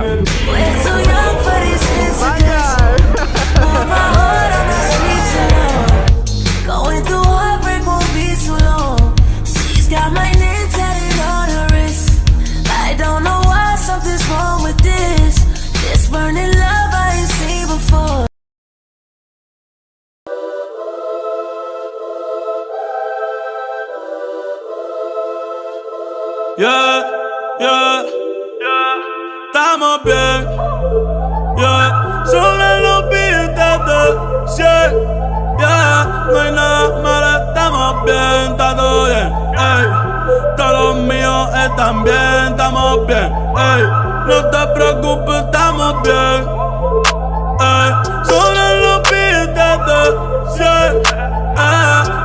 We're too young for these incidents. Pour my heart on the streets alone. Going through heartbreak won't be too long. She's got my name tatted on her wrist. I don't know why something's wrong with this. This burning love I ain't seen before. Yeah, yeah, estamos bien. Yeah, sobre los billetes de 100. Yeah, no hay nada malo, estamos bien, está todo bien. Ey, todos los míos están bien, estamos bien. Ey, no te preocupes, estamos bien. Ey, sobre los billetes de 100.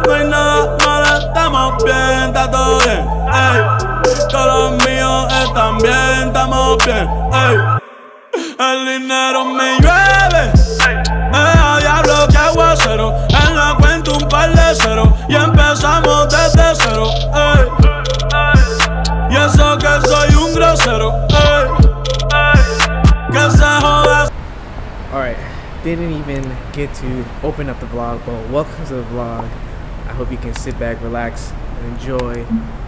No hay nada malo, estamos bien, está todo bien. Ey, todos los míos están bien, estamos bien. Ey, el dinero me llueve. A diablo que aguacero. En la cuenta un par de ceros y empezamos desde cero. Ey, y eso que soy un grosero. Ey, que se joda. Alright, didn't even get to open up the vlog, but welcome to the vlog. I hope you can sit back, relax, and enjoy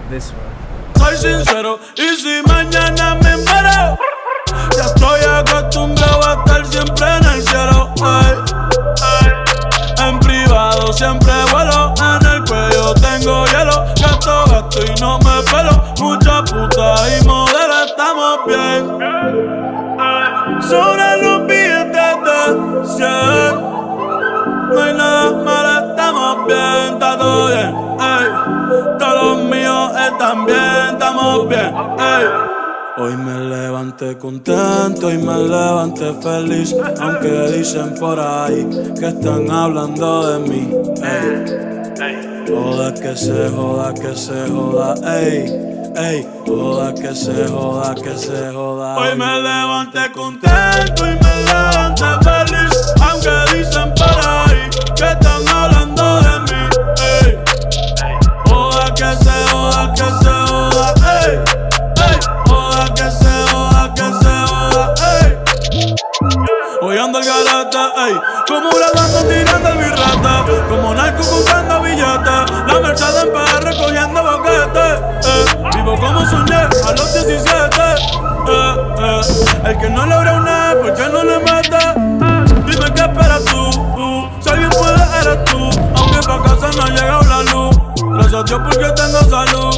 this one. Soy sincero, y si mañana me muero, ya estoy acostumbrado a estar siempre en el cielo. Ay, en privado siempre vuelo, en el cuello tengo hielo. Gasto y no me pelo, mucha puta y modelo, estamos bien. Sobre los billetes de 100. No hay nada malo, estamos bien, está todo bien. Ey, todos los míos están bien, estamos bien. Ey, hoy me levanté contento y me levanté feliz, aunque dicen por ahí que están hablando de mí. Ey, joda que se joda, que se joda. Ey, joda que se joda, que se joda. Hoy me levanté contento y me levanté feliz, aunque dicen por ahí que están hablando de mí. Ey, joda que se joda, que se joda. Ey, joda que se joda, que se joda. Ey, hoy ando al garete, ey, como graduando tirando el birrete, como narco buscando billetes, la Mercedes en PR cogiendo boquete. Vivo como soñé a los 17. El que no logra una E, ¿por qué no le mete? Dime qué esperas tú. Si alguien puede, eres tú. Aunque pa' casa no ha llegado la luz. Gracias a Dios porque tengo salud.